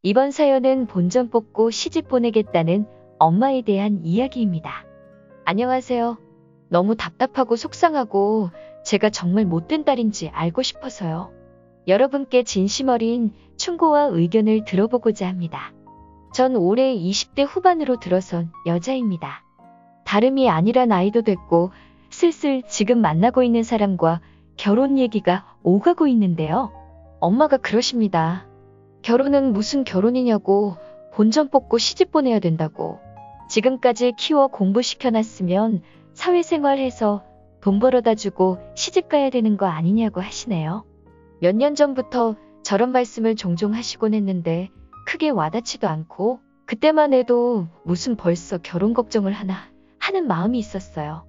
이번 사연은 본전 뽑고 시집 보내겠다는 엄마에 대한 이야기입니다. 안녕하세요. 너무 답답하고 속상하고 제가 정말 못된 딸인지 알고 싶어서요. 여러분께 진심 어린 충고와 의견을 들어보고자 합니다. 전 올해 20대 후반으로 들어선 여자입니다. 다름이 아니라 나이도 됐고 슬슬 지금 만나고 있는 사람과 결혼 얘기가 오가고 있는데요. 엄마가 그러십니다. 결혼은 무슨 결혼이냐고, 본전 뽑고 시집 보내야 된다고. 지금까지 키워 공부시켜놨으면 사회생활해서 돈 벌어다 주고 시집 가야 되는 거 아니냐고 하시네요. 몇 년 전부터 저런 말씀을 종종 하시곤 했는데 크게 와닿지도 않고 그때만 해도 무슨 벌써 결혼 걱정을 하나 하는 마음이 있었어요.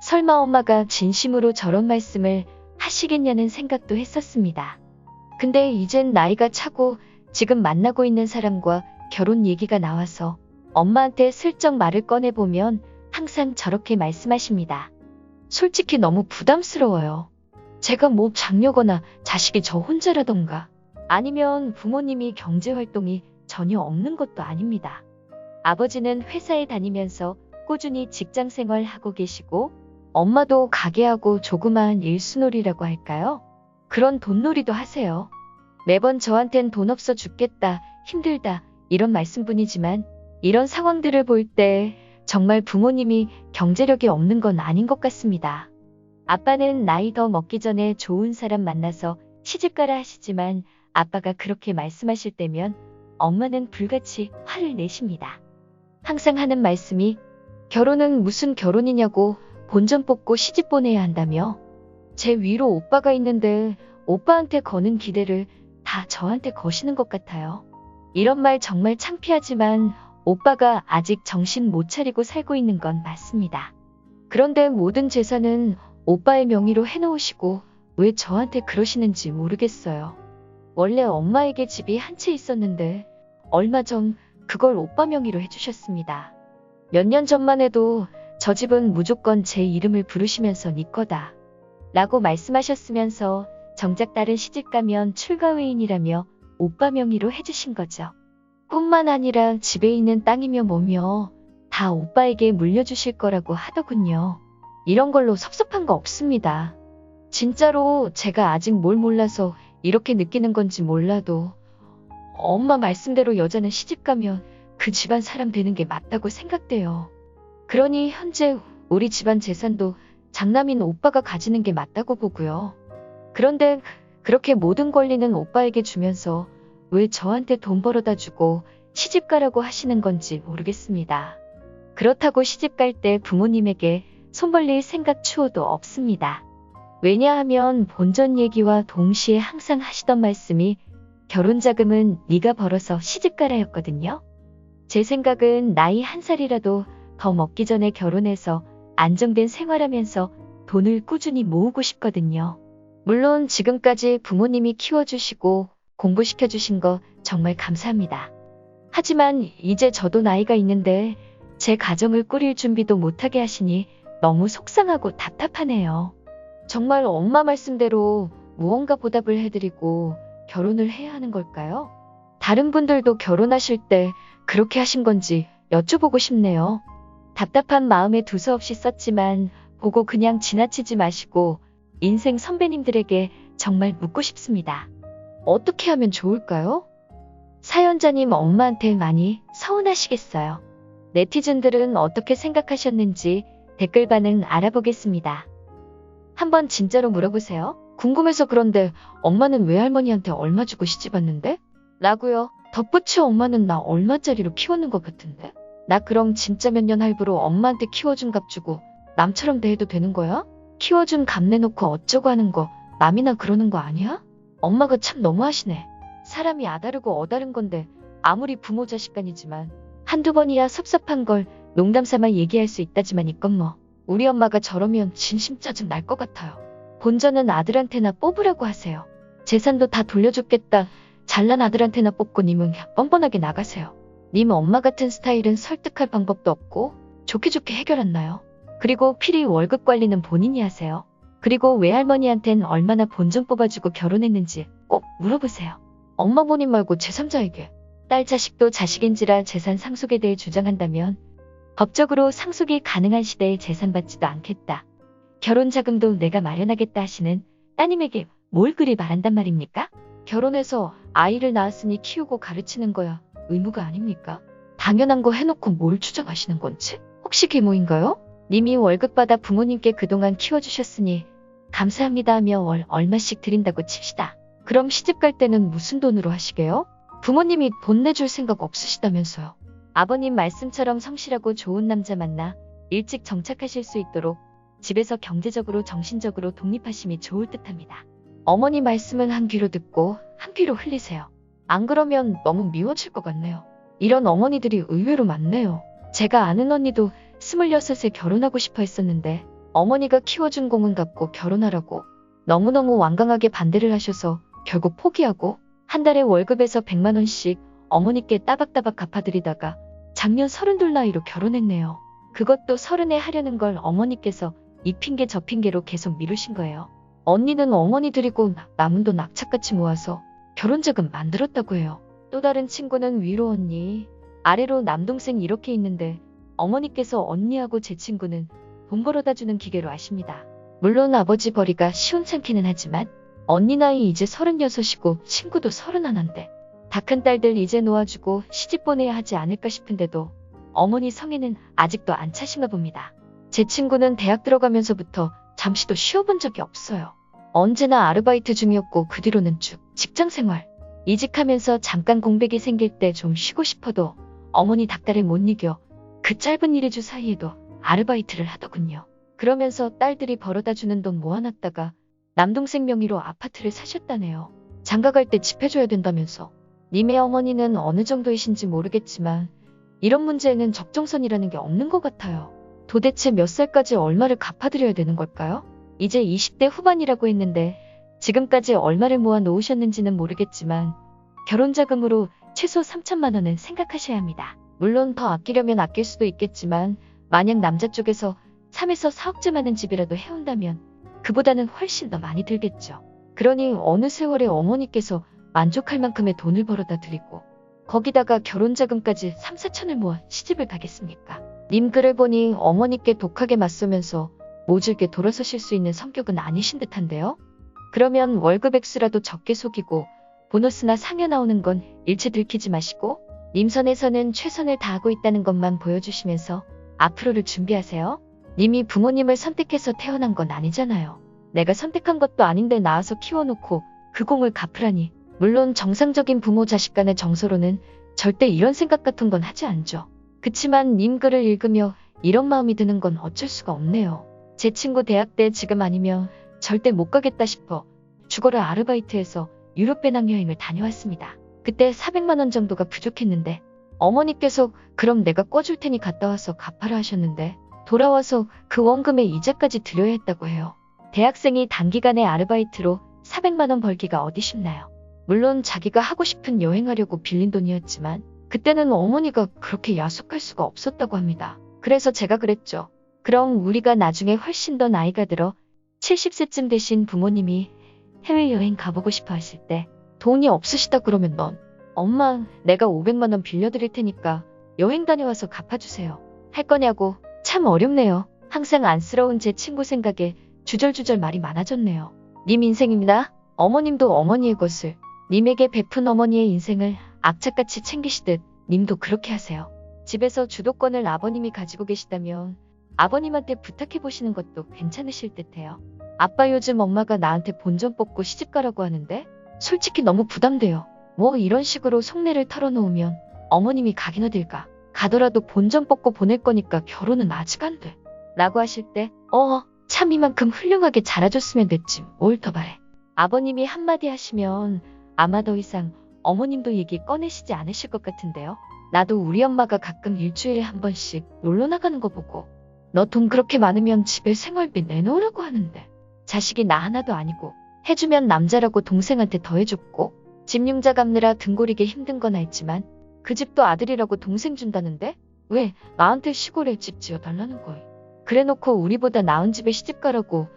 설마 엄마가 진심으로 저런 말씀을 하시겠냐는 생각도 했었습니다. 근데 이젠 나이가 차고 지금 만나고 있는 사람과 결혼 얘기가 나와서 엄마한테 슬쩍 말을 꺼내보면 항상 저렇게 말씀하십니다. 솔직히 너무 부담스러워요. 제가 뭐 장녀거나 자식이 저 혼자라던가 아니면 부모님이 경제활동이 전혀 없는 것도 아닙니다. 아버지는 회사에 다니면서 꾸준히 직장생활 하고 계시고 엄마도 가게하고 조그마한 일수놀이라고 할까요? 그런 돈놀이도 하세요. 매번 저한텐 돈 없어 죽겠다, 힘들다 이런 말씀뿐이지만 이런 상황들을 볼 때 정말 부모님이 경제력이 없는 건 아닌 것 같습니다. 아빠는 나이 더 먹기 전에 좋은 사람 만나서 시집가라 하시지만 아빠가 그렇게 말씀하실 때면 엄마는 불같이 화를 내십니다. 항상 하는 말씀이 결혼은 무슨 결혼이냐고 본전 뽑고 시집 보내야 한다며 제 위로 오빠가 있는데 오빠한테 거는 기대를 다 저한테 거시는 것 같아요. 이런 말 정말 창피하지만 오빠가 아직 정신 못 차리고 살고 있는 건 맞습니다. 그런데 모든 재산은 오빠의 명의로 해놓으시고 왜 저한테 그러시는지 모르겠어요. 원래 엄마에게 집이 한 채 있었는데 얼마 전 그걸 오빠 명의로 해주셨습니다. 몇 년 전만 해도 저 집은 무조건 제 이름을 부르시면서 네 거다 라고 말씀하셨으면서 정작 딸은 시집가면 출가회인이라며 오빠 명의로 해주신 거죠. 뿐만 아니라 집에 있는 땅이며 뭐며 다 오빠에게 물려주실 거라고 하더군요. 이런 걸로 섭섭한 거 없습니다. 진짜로 제가 아직 뭘 몰라서 이렇게 느끼는 건지 몰라도 엄마 말씀대로 여자는 시집가면 그 집안 사람 되는 게 맞다고 생각돼요. 그러니 현재 우리 집안 재산도 장남인 오빠가 가지는 게 맞다고 보고요. 그런데 그렇게 모든 권리는 오빠에게 주면서 왜 저한테 돈 벌어다 주고 시집가라고 하시는 건지 모르겠습니다. 그렇다고 시집갈 때 부모님에게 손 벌릴 생각 추호도 없습니다. 왜냐하면 본전 얘기와 동시에 항상 하시던 말씀이 결혼자금은 네가 벌어서 시집가라였거든요. 제 생각은 나이 한 살이라도 더 먹기 전에 결혼해서 안정된 생활하면서 돈을 꾸준히 모으고 싶거든요. 물론 지금까지 부모님이 키워주시고 공부시켜주신 거 정말 감사합니다. 하지만 이제 저도 나이가 있는데 제 가정을 꾸릴 준비도 못하게 하시니 너무 속상하고 답답하네요. 정말 엄마 말씀대로 무언가 보답을 해드리고 결혼을 해야 하는 걸까요? 다른 분들도 결혼하실 때 그렇게 하신 건지 여쭤보고 싶네요. 답답한 마음에 두서없이 썼지만 보고 그냥 지나치지 마시고 인생 선배님들에게 정말 묻고 싶습니다. 어떻게 하면 좋을까요? 사연자님 엄마한테 많이 서운하시겠어요. 네티즌들은 어떻게 생각하셨는지 댓글 반응 알아보겠습니다. 한번 진짜로 물어보세요. 궁금해서 그런데 엄마는 외할머니한테 얼마 주고 시집왔는데? 라고요. 덧붙여 엄마는 나 얼마짜리로 키웠는 것 같은데? 나 그럼 진짜 몇 년 할부로 엄마한테 키워준 값 주고 남처럼 대해도 되는 거야? 키워준 값 내놓고 어쩌고 하는 거 남이나 그러는 거 아니야? 엄마가 참 너무하시네. 사람이 아다르고 어다른 건데 아무리 부모 자식 간이지만 한두 번이야 섭섭한 걸 농담 삼아 얘기할 수 있다지만 이건 뭐 우리 엄마가 저러면 진심 짜증 날 것 같아요. 본전은 아들한테나 뽑으라고 하세요. 재산도 다 돌려줬겠다. 잘난 아들한테나 뽑고 님은 뻔뻔하게 나가세요. 님 엄마 같은 스타일은 설득할 방법도 없고 좋게 좋게 해결 안 나요. 그리고 필히 월급 관리는 본인이 하세요. 그리고 외할머니한텐 얼마나 본전 뽑아주고 결혼했는지 꼭 물어보세요. 엄마 본인 말고 제3자에게. 딸 자식도 자식인지라 재산 상속에 대해 주장한다면 법적으로 상속이 가능한 시대에 재산 받지도 않겠다. 결혼 자금도 내가 마련하겠다 하시는 따님에게 뭘 그리 바란단 말입니까? 결혼해서 아이를 낳았으니 키우고 가르치는 거야 의무가 아닙니까? 당연한 거 해놓고 뭘 주장하시는 건지? 혹시 계모인가요? 님이 월급 받아 부모님께 그동안 키워주셨으니 감사합니다 하며 월 얼마씩 드린다고 칩시다. 그럼 시집 갈 때는 무슨 돈으로 하시게요? 부모님이 돈 내줄 생각 없으시다면서요. 아버님 말씀처럼 성실하고 좋은 남자 만나 일찍 정착하실 수 있도록 집에서 경제적으로 정신적으로 독립하심이 좋을 듯합니다. 어머니 말씀은 한 귀로 듣고 한 귀로 흘리세요. 안 그러면 너무 미워질 것 같네요. 이런 어머니들이 의외로 많네요. 제가 아는 언니도 26에 결혼하고 싶어 했었는데 어머니가 키워준 공은 갚고 결혼하라고 너무너무 완강하게 반대를 하셔서 결국 포기하고 한 달에 월급에서 100만 원씩 어머니께 따박따박 갚아드리다가 작년 32 나이로 결혼했네요. 그것도 30에 하려는 걸 어머니께서 이 핑계 저 핑계로 계속 미루신 거예요. 언니는 어머니 드리고 남은 돈 악착같이 모아서 결혼자금 만들었다고 해요. 또 다른 친구는 위로 언니, 아래로 남동생 이렇게 있는데 어머니께서 언니하고 제 친구는 돈 벌어다 주는 기계로 아십니다. 물론 아버지 벌이가 시원찮기는 하지만 언니 나이 이제 36이고 친구도 31인데 다 큰 딸들 이제 놓아주고 시집 보내야 하지 않을까 싶은데도 어머니 성에는 아직도 안 차신가 봅니다. 제 친구는 대학 들어가면서부터 잠시도 쉬어본 적이 없어요. 언제나 아르바이트 중이었고 그 뒤로는 쭉 직장생활. 이직하면서 잠깐 공백이 생길 때 좀 쉬고 싶어도 어머니 닥달에 못 이겨 그 짧은 일주일 사이에도 아르바이트를 하더군요. 그러면서 딸들이 벌어다 주는 돈 모아놨다가 남동생 명의로 아파트를 사셨다네요. 장가갈 때 집 해줘야 된다면서. 님의 어머니는 어느 정도이신지 모르겠지만 이런 문제에는 적정선이라는 게 없는 것 같아요. 도대체 몇 살까지 얼마를 갚아드려야 되는 걸까요? 이제 20대 후반이라고 했는데 지금까지 얼마를 모아 놓으셨는지는 모르겠지만 결혼자금으로 최소 3천만 원은 생각하셔야 합니다. 물론 더 아끼려면 아낄 수도 있겠지만 만약 남자 쪽에서 3에서 4억쯤 하는 집이라도 해온다면 그보다는 훨씬 더 많이 들겠죠. 그러니 어느 세월에 어머니께서 만족할 만큼의 돈을 벌어다 드리고 거기다가 결혼자금까지 3, 4천을 모아 시집을 가겠습니까? 님 글을 보니 어머니께 독하게 맞서면서 모질게 돌아서실 수 있는 성격은 아니신 듯한데요? 그러면 월급 액수라도 적게 속이고 보너스나 상여 나오는 건 일체 들키지 마시고 님 선에서는 최선을 다하고 있다는 것만 보여주시면서 앞으로를 준비하세요. 님이 부모님을 선택해서 태어난 건 아니잖아요. 내가 선택한 것도 아닌데 낳아서 키워놓고 그 공을 갚으라니. 물론 정상적인 부모 자식 간의 정서로는 절대 이런 생각 같은 건 하지 않죠. 그치만 님 글을 읽으며 이런 마음이 드는 건 어쩔 수가 없네요. 제 친구 대학 때 지금 아니면 절대 못 가겠다 싶어 죽어라 아르바이트해서 유럽 배낭여행을 다녀왔습니다. 그때 400만 원 정도가 부족했는데 어머니께서 그럼 내가 꿔줄 테니 갔다 와서 갚아라 하셨는데 돌아와서 그 원금의 이자까지 드려야 했다고 해요. 대학생이 단기간에 아르바이트로 400만 원 벌기가 어디 쉽나요? 물론 자기가 하고 싶은 여행하려고 빌린 돈이었지만 그때는 어머니가 그렇게 야속할 수가 없었다고 합니다. 그래서 제가 그랬죠. 그럼 우리가 나중에 훨씬 더 나이가 들어 70세쯤 되신 부모님이 해외여행 가보고 싶어 하실 때 돈이 없으시다 그러면 넌 엄마 내가 500만 원 빌려드릴 테니까 여행 다녀와서 갚아주세요. 할 거냐고. 참 어렵네요. 항상 안쓰러운 제 친구 생각에 주절주절 말이 많아졌네요. 님 인생입니다. 어머님도 어머니의 것을 님에게 베푼 어머니의 인생을 악착같이 챙기시듯 님도 그렇게 하세요. 집에서 주도권을 아버님이 가지고 계시다면 아버님한테 부탁해보시는 것도 괜찮으실 듯해요. 아빠 요즘 엄마가 나한테 본전 뽑고 시집가라고 하는데 솔직히 너무 부담돼요. 뭐 이런 식으로 속내를 털어놓으면 어머님이 가긴 어딜가. 가더라도 본전 뽑고 보낼 거니까 결혼은 아직 안 돼. 라고 하실 때 참 이만큼 훌륭하게 자라줬으면 됐지 뭘 더 바래. 아버님이 한마디 하시면 아마 더 이상 어머님도 얘기 꺼내시지 않으실 것 같은데요. 나도 우리 엄마가 가끔 일주일에 한 번씩 놀러 나가는 거 보고 너 돈 그렇게 많으면 집에 생활비 내놓으라고 하는데 자식이 나 하나도 아니고 해주면 남자라고 동생한테 더 해줬고 집 융자 갚느라 등골이게 힘든 건 알지만 그 집도 아들이라고 동생 준다는데 왜 나한테 시골에 집 지어달라는 거야. 그래놓고 우리보다 나은 집에 시집가라고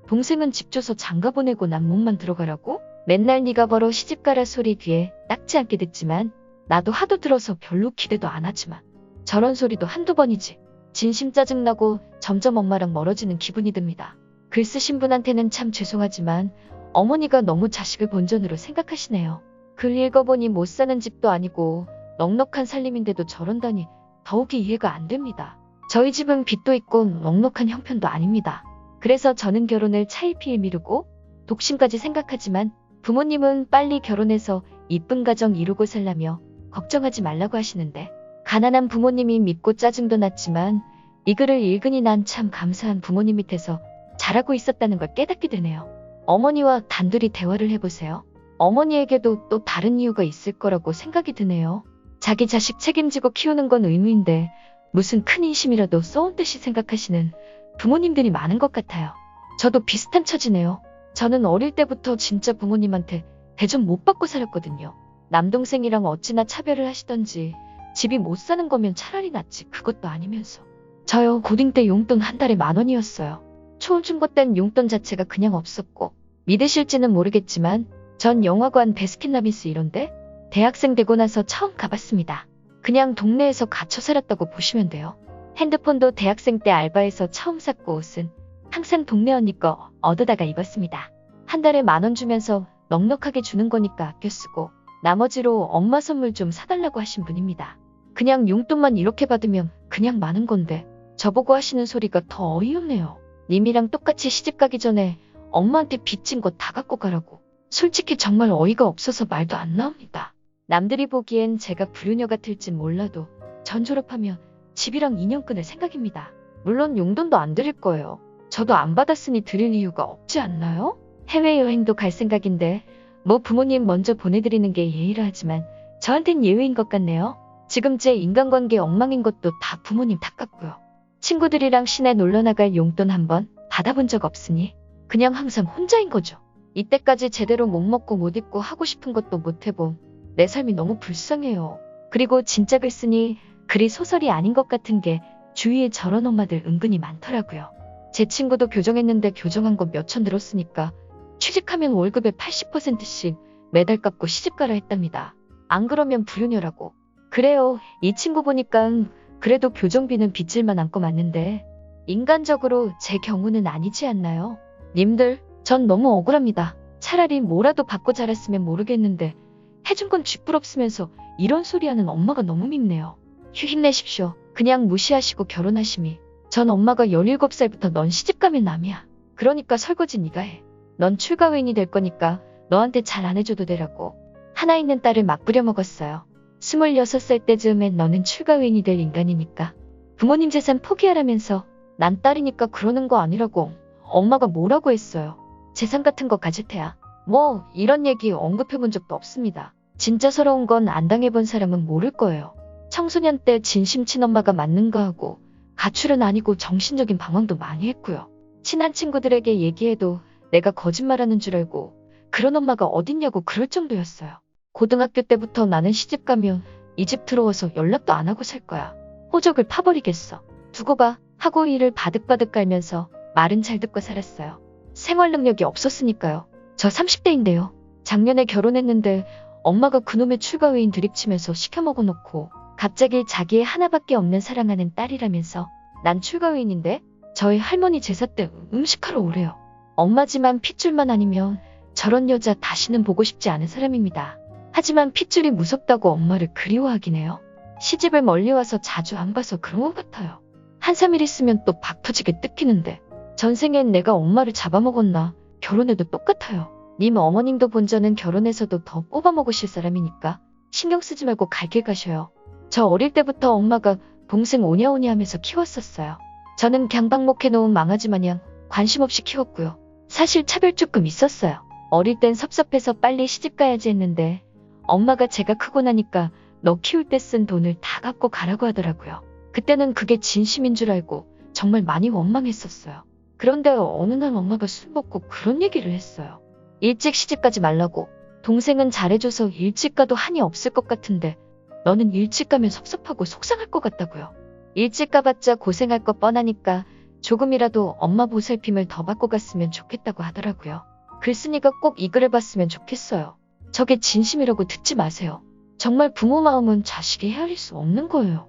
동생은 집 줘서 장가 보내고 난 몸만 들어가라고? 맨날 네가 벌어 시집가라 소리 귀에 딱지 않게 듣지만 나도 하도 들어서 별로 기대도 안 하지만 저런 소리도 한두 번이지. 진심 짜증나고 점점 엄마랑 멀어지는 기분이 듭니다. 글 쓰신 분한테는 참 죄송하지만 어머니가 너무 자식을 본전으로 생각하시네요. 글 읽어보니 못 사는 집도 아니고 넉넉한 살림인데도 저런다니 더욱이 이해가 안 됩니다. 저희 집은 빚도 있고 넉넉한 형편도 아닙니다. 그래서 저는 결혼을 차일피일 미루고 독신까지 생각하지만 부모님은 빨리 결혼해서 이쁜 가정 이루고 살라며 걱정하지 말라고 하시는데 가난한 부모님이 밉고 짜증도 났지만 이 글을 읽으니 난 참 감사한 부모님 밑에서 자라고 있었다는 걸 깨닫게 되네요. 어머니와 단둘이 대화를 해보세요. 어머니에게도 또 다른 이유가 있을 거라고 생각이 드네요. 자기 자식 책임지고 키우는 건 의무인데 무슨 큰 인심이라도 쏘은 듯이 생각하시는 부모님들이 많은 것 같아요. 저도 비슷한 처지네요. 저는 어릴 때부터 진짜 부모님한테 대접 못 받고 살았거든요. 남동생이랑 어찌나 차별을 하시던지 집이 못 사는 거면 차라리 낫지 그것도 아니면서. 저요 고딩 때 용돈 한 달에 10,000원이었어요. 초중고 땐 용돈 자체가 그냥 없었고 믿으실지는 모르겠지만 전 영화관 베스킨라빈스 이런데 대학생 되고 나서 처음 가봤습니다. 그냥 동네에서 갇혀 살았다고 보시면 돼요. 핸드폰도 대학생 때 알바해서 처음 샀고 옷은 항상 동네 언니 거 얻어다가 입었습니다. 한 달에 10,000원 주면서 넉넉하게 주는 거니까 아껴 쓰고 나머지로 엄마 선물 좀 사달라고 하신 분입니다. 그냥 용돈만 이렇게 받으면 그냥 많은 건데 저보고 하시는 소리가 더 어이없네요. 님이랑 똑같이 시집가기 전에 엄마한테 빚진 거 다 갖고 가라고. 솔직히 정말 어이가 없어서 말도 안 나옵니다. 남들이 보기엔 제가 불효녀 같을진 몰라도 전 졸업하면 집이랑 인연 끊을 생각입니다. 물론 용돈도 안 드릴 거예요. 저도 안 받았으니 드릴 이유가 없지 않나요? 해외여행도 갈 생각인데 뭐 부모님 먼저 보내드리는 게 예의라 하지만 저한텐 예외인 것 같네요. 지금 제 인간관계 엉망인 것도 다 부모님 탓같고요. 친구들이랑 시내 놀러 나갈 용돈 한번 받아본 적 없으니 그냥 항상 혼자인 거죠. 이때까지 제대로 못 먹고 못 입고 하고 싶은 것도 못 해본 내 삶이 너무 불쌍해요. 그리고 진짜 글 쓰니 글이 소설이 아닌 것 같은 게 주위에 저런 엄마들 은근히 많더라고요. 제 친구도 교정했는데 교정한 거 몇천 들었으니까 취직하면 월급의 80%씩 매달 깎고 시집가라 했답니다. 안 그러면 불효녀라고. 그래요. 이 친구 보니까 그래도 교정비는 빚질만 안고 맞는데 인간적으로 제 경우는 아니지 않나요? 님들, 전 너무 억울합니다. 차라리 뭐라도 받고 자랐으면 모르겠는데 해준 건 쥐뿔없으면서 이런 소리 하는 엄마가 너무 밉네요. 힘내십시오. 그냥 무시하시고 결혼하심이. 전 엄마가 17살부터 넌 시집가면 남이야. 그러니까 설거지 네가 해. 넌 출가회인이 될 거니까 너한테 잘 안 해줘도 되라고. 하나 있는 딸을 막 부려먹었어요. 26살 때쯤엔 너는 출가회인이 될 인간이니까 부모님 재산 포기하라면서 난 딸이니까 그러는 거 아니라고 엄마가 뭐라고 했어요. 재산 같은 거 가질 테야. 뭐 이런 얘기 언급해본 적도 없습니다. 진짜 서러운 건 안 당해본 사람은 모를 거예요. 청소년 때 진심 친엄마가 맞는가 하고 가출은 아니고 정신적인 방황도 많이 했고요. 친한 친구들에게 얘기해도 내가 거짓말하는 줄 알고 그런 엄마가 어딨냐고 그럴 정도였어요. 고등학교 때부터 나는 시집가면 이 집 들어와서 연락도 안 하고 살 거야. 호적을 파버리겠어. 두고 봐 하고 이를 바득바득 깔면서 말은 잘 듣고 살았어요. 생활 능력이 없었으니까요. 저 30대인데요. 작년에 결혼했는데 엄마가 그놈의 출가회인 드립치면서 시켜먹어 놓고 갑자기 자기의 하나밖에 없는 사랑하는 딸이라면서 난 출가회인인데 저희 할머니 제사 때 음식하러 오래요. 엄마지만 핏줄만 아니면 저런 여자 다시는 보고 싶지 않은 사람입니다. 하지만 핏줄이 무섭다고 엄마를 그리워하긴 해요. 시집을 멀리 와서 자주 안 봐서 그런 것 같아요. 2, 3일 있으면 또 박 터지게 뜯기는데 전생엔 내가 엄마를 잡아먹었나 결혼해도 똑같아요. 님 어머님도 본전은 결혼해서도 더 뽑아먹으실 사람이니까 신경 쓰지 말고 갈 길 가셔요. 저 어릴 때부터 엄마가 동생 오냐오냐 하면서 키웠었어요. 저는 강박목해놓은 망아지 마냥 관심 없이 키웠고요. 사실 차별 조금 있었어요. 어릴 땐 섭섭해서 빨리 시집 가야지 했는데 엄마가 제가 크고 나니까 너 키울 때 쓴 돈을 다 갖고 가라고 하더라고요. 그때는 그게 진심인 줄 알고 정말 많이 원망했었어요. 그런데 어느 날 엄마가 술 먹고 그런 얘기를 했어요. 일찍 시집가지 말라고. 동생은 잘해줘서 일찍 가도 한이 없을 것 같은데 너는 일찍 가면 섭섭하고 속상할 것 같다고요. 일찍 가봤자 고생할 거 뻔하니까 조금이라도 엄마 보살핌을 더 받고 갔으면 좋겠다고 하더라고요. 글쓴이가 꼭 이 글을 봤으면 좋겠어요. 저게 진심이라고 듣지 마세요. 정말 부모 마음은 자식이 헤아릴 수 없는 거예요.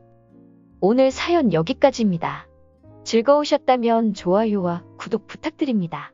오늘 사연 여기까지입니다. 즐거우셨다면 좋아요와 구독 부탁드립니다.